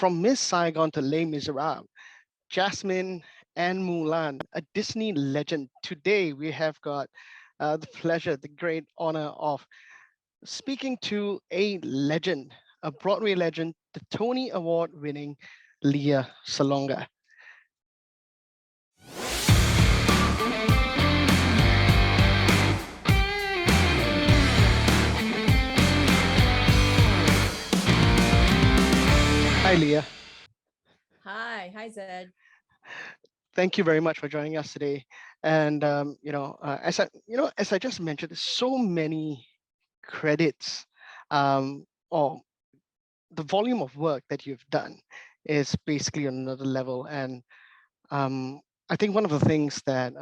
From Miss Saigon to Les Miserables, Jasmine and Mulan, a Disney legend. Today we have got the pleasure, the great honor of speaking to a legend, a Broadway legend, the Tony Award winning Lea Salonga. Hi, Lea. Hi, Zed. Thank you very much for joining us today. And as I just mentioned, there's so many credits, or the volume of work that you've done is basically on another level. And I think one of the things that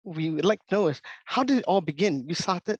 we would like to know is, how did it all begin? You started,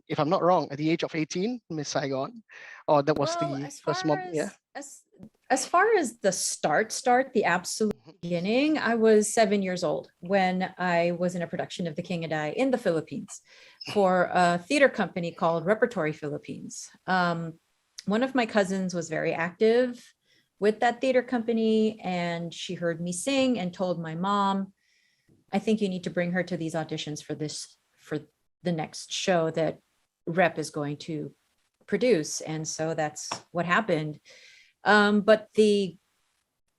if I'm not wrong, at the age of 18, Miss Saigon, or that was Well, the first mob. Yeah. as far as the start, the absolute Mhm. beginning, I was 7 years old when I was in a production of The King and I in the Philippines for a theater company called Repertory Philippines. One of my cousins was very active with that theater company, and she heard me sing and told my mom, I think you need to bring her to these auditions for the next show that Rep is going to produce. And so that's what happened. But the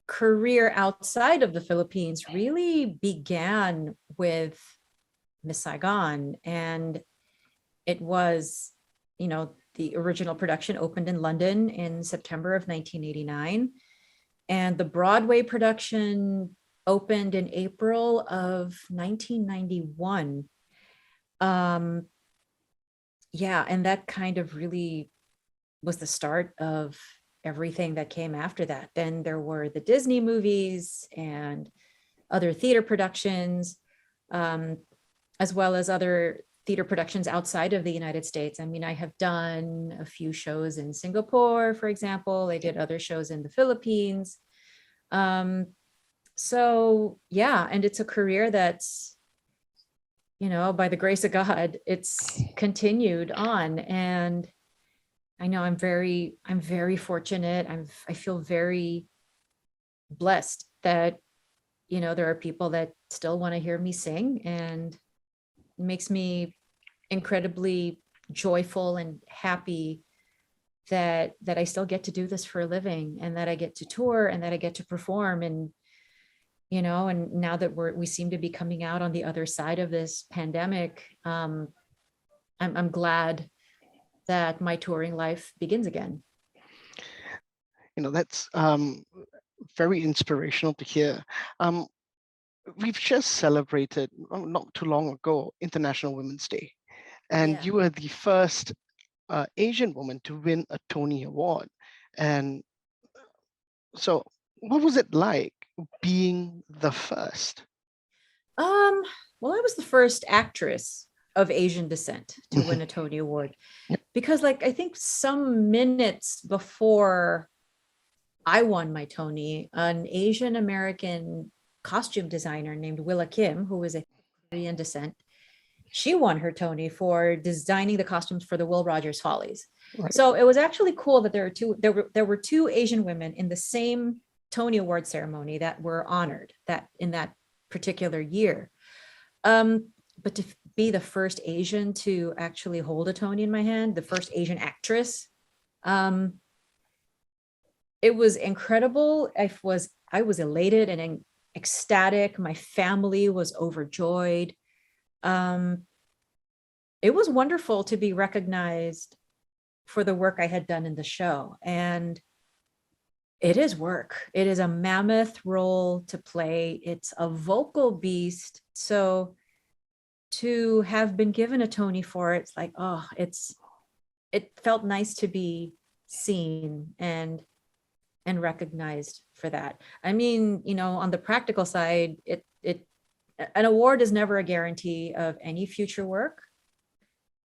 career outside of the Philippines really began with Miss Saigon. And it was, the original production opened in London in September of 1989. And the Broadway production opened in April of 1991. Yeah, and that kind of really was the start of everything that came after that. Then there were the Disney movies and other theater productions, as well as other theater productions outside of the United States. I mean, I have done a few shows in Singapore, for example. I did other shows in the Philippines. So yeah, and it's a career that's, by the grace of God, it's continued on. And I know I'm very fortunate. I feel very blessed that, there are people that still want to hear me sing, and it makes me incredibly joyful and happy that I still get to do this for a living, and that I get to tour, and that I get to perform. And and now that we seem to be coming out on the other side of this pandemic, I'm glad that my touring life begins again. That's very inspirational to hear. We've just celebrated, not too long ago, International Women's Day, and Yeah. you were the first Asian woman to win a Tony Award. And so, what was it like being the first? Well, I was the first actress of Asian descent to Mhm. win a Tony Award, Yep. because I think some minutes before I won my Tony, an Asian American costume designer named Willa Kim, who was a Korean descent, she won her Tony for designing the costumes for the Will Rogers Follies. Right. So it was actually cool that there were two Asian women in the same Tony Award ceremony that were honored that in that particular year. But to be the first Asian to actually hold a Tony in my hand, the first Asian actress, it was incredible. I was elated and ecstatic. My family was overjoyed. It was wonderful to be recognized for the work I had done in the show. And it is work. It is a mammoth role to play. It's a vocal beast. So to have been given a Tony for it, it's like, oh, it felt nice to be seen and recognized for that. I mean, on the practical side, an award is never a guarantee of any future work,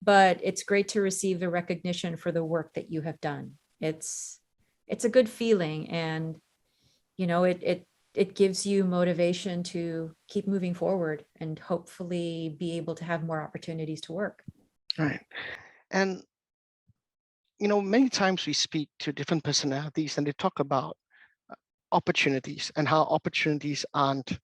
but it's great to receive the recognition for the work that you have done. It's a good feeling, and it gives you motivation to keep moving forward and hopefully be able to have more opportunities to work. Right. And many times we speak to different personalities and they talk about opportunities and how opportunities aren't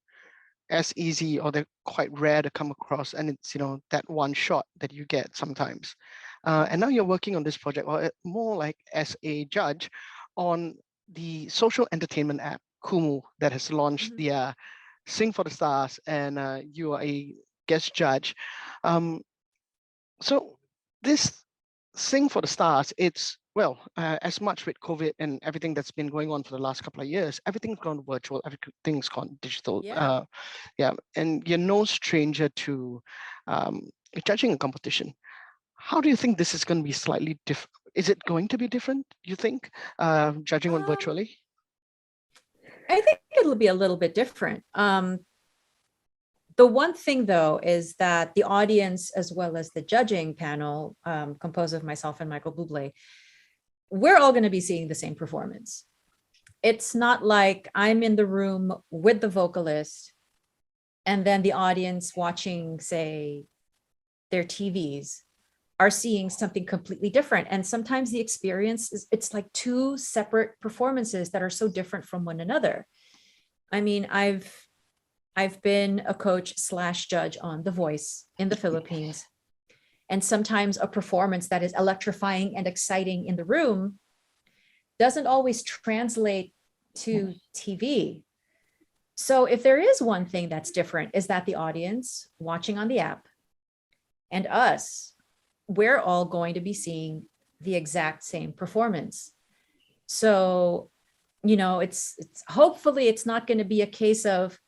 as easy or they're quite rare to come across, and it's that one shot that you get sometimes. And now you're working on this project, or more like as a judge on the social entertainment app Kumu that has launched Mhm. the Sing for the Stars, and you are a guest judge. um, so this Sing for the Stars, it's well, as much with COVID and everything that's been going on for the last couple of years, everything's gone virtual, everything's gone digital. Yeah. Yeah, and you're no stranger to um, judging a competition. How do you think this is going to be slightly different? Is it going to be different, you think, judging on Um, virtually? I think it'll be a little bit different. The one thing, though, is that the audience, as well as the judging panel, composed of myself and Michael Bublé, we're all going to be seeing the same performance. It's not like I'm in the room with the vocalist and then the audience watching, say, their TVs are seeing something completely different. And sometimes the experience is, it's like two separate performances that are so different from one another. I mean, I've been a coach slash judge on The Voice in the Philippines. And sometimes a performance that is electrifying and exciting in the room doesn't always translate to TV. So if there is one thing that's different, is that the audience watching on the app and us, we're all going to be seeing the exact same performance. So, it's hopefully it's not going to be a case of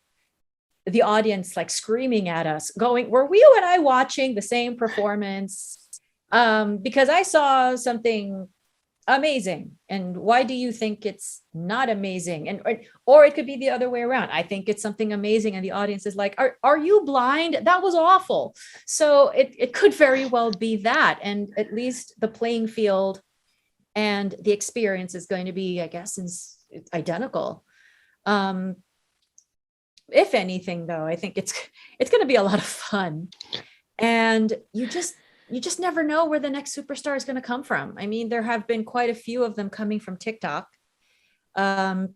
the audience like screaming at us going, were you and I watching the same performance? Because I saw something amazing, and why do you think it's not amazing? And or it could be the other way around. I think it's something amazing and the audience is like, are you blind? That was awful. So it could very well be that, and at least the playing field and the experience is going to be, I guess, it's identical. um if anything, though, I think it's going to be a lot of fun. And you just never know where the next superstar is going to come from. I mean, there have been quite a few of them coming from TikTok. Um,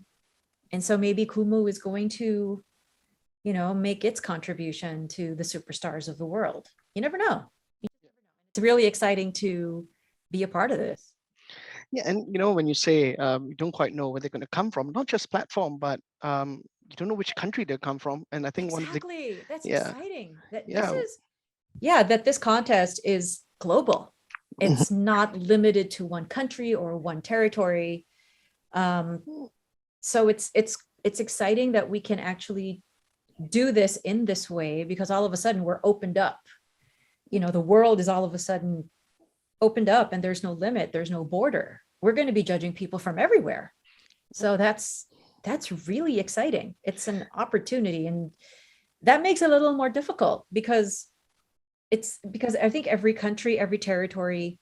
and so maybe Kumu is going to, make its contribution to the superstars of the world. You never know. It's really exciting to be a part of this. Yeah, and when you say you don't quite know where they're going to come from, not just platform, but you don't know which country they come from. And I think one of the Exactly. That's yeah, exciting. That this yeah, is, yeah, that this contest is global. It's not limited to one country or one territory. Um, so it's exciting that we can actually do this in this way, because all of a sudden we're opened up. The world is all of a sudden opened up and there's no limit, there's no border. We're going to be judging people from everywhere. So that's really exciting. It's an opportunity, and that makes it a little more difficult because I think every country, every territory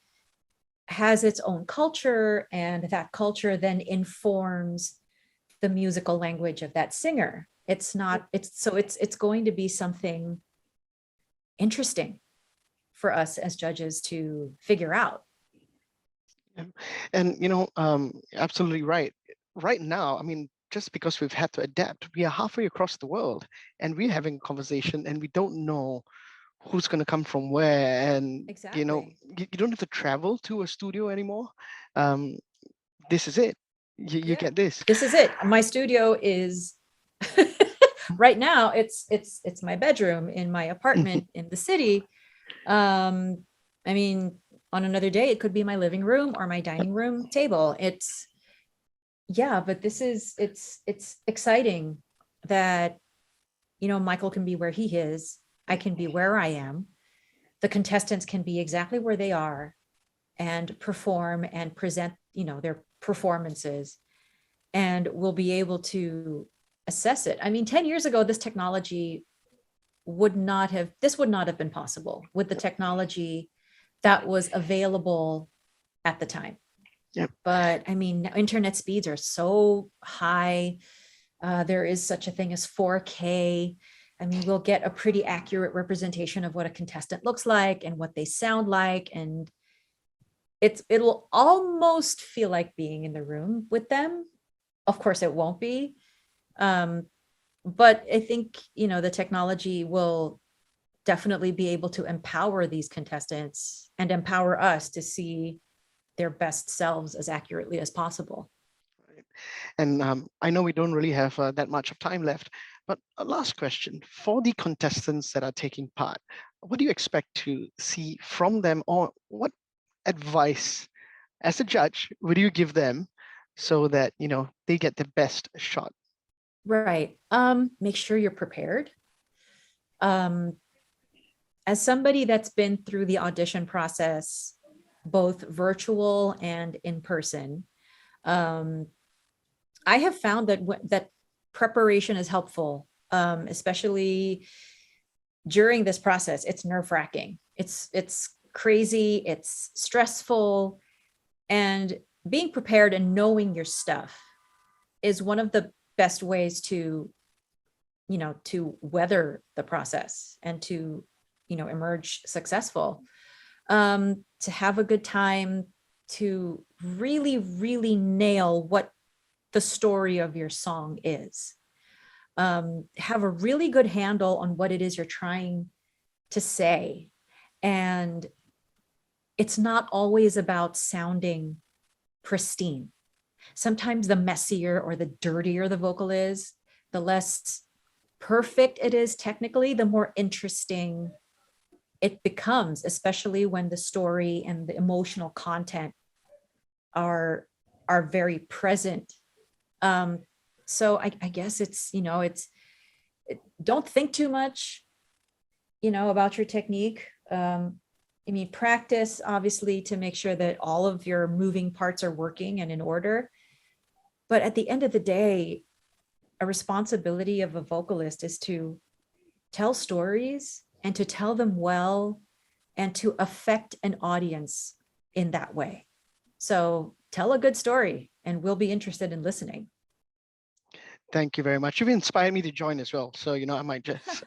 has its own culture, and that culture then informs the musical language of that singer. It's going to be something interesting for us as judges to figure out. yeah. And absolutely right. Right now, I mean, just because we've had to adapt, we are halfway across the world, and we're having a conversation, and we don't know who's going to come from where, and Exactly. you don't have to travel to a studio anymore. um, this is it. You Yeah. get this. This is it. My studio is right now it's my bedroom in my apartment in the city. I mean, on another day it could be my living room or my dining room table. It's Yeah, but it's exciting that Michael can be where he is, I can be where I am, the contestants can be exactly where they are and perform and present their performances, and we'll be able to assess it. I mean, 10 years ago this would not have been possible with the technology that was available at the time. Yep. But I mean, internet speeds are so high. There is such a thing as 4K. I mean, we'll get a pretty accurate representation of what a contestant looks like and what they sound like. And it'll almost feel like being in the room with them. Of course, it won't be. But I think, the technology will definitely be able to empower these contestants and empower us to see their best selves as accurately as possible. And I know we don't really have that much of time left, but a last question for the contestants that are taking part, what do you expect to see from them, or what advice as a judge would you give them so that they get the best shot? Right. Make sure you're prepared. Um, as somebody that's been through the audition process, both virtual and in person, um, I have found that preparation is helpful, especially during this process. It's nerve-wracking. It's crazy. It's stressful, and being prepared and knowing your stuff is one of the best ways to weather the process and to emerge successful, to have a good time, to really, really nail what the story of your song is, have a really good handle on what it is you're trying to say. And it's not always about sounding pristine. Sometimes the messier or the dirtier the vocal is, the less perfect it is technically, the more interesting it becomes, especially when the story and the emotional content are very present. So I guess don't think too much, about your technique. Practice obviously to make sure that all of your moving parts are working and in order. But at the end of the day, a responsibility of a vocalist is to tell stories and to tell them well and to affect an audience in that way. So tell a good story and we'll be interested in listening. Thank you very much. You've inspired me to join as well. So, I might just,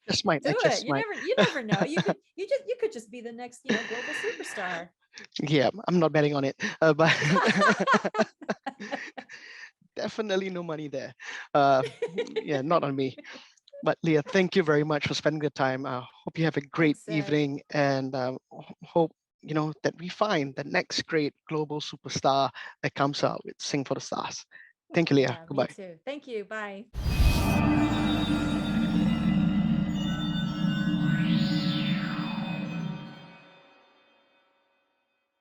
just might, Do I it. just might. You never know. You could just be the next, global superstar. Yeah, I'm not betting on it, but definitely no money there. Yeah, not on me. But Lea, thank you very much for spending the time. Hope you have a great Thanks, Zach. evening, and hope that we find the next great global superstar that comes out with Sing for the Stars. Thank you, Lea. Yeah, me Goodbye. too. Thank you. Bye.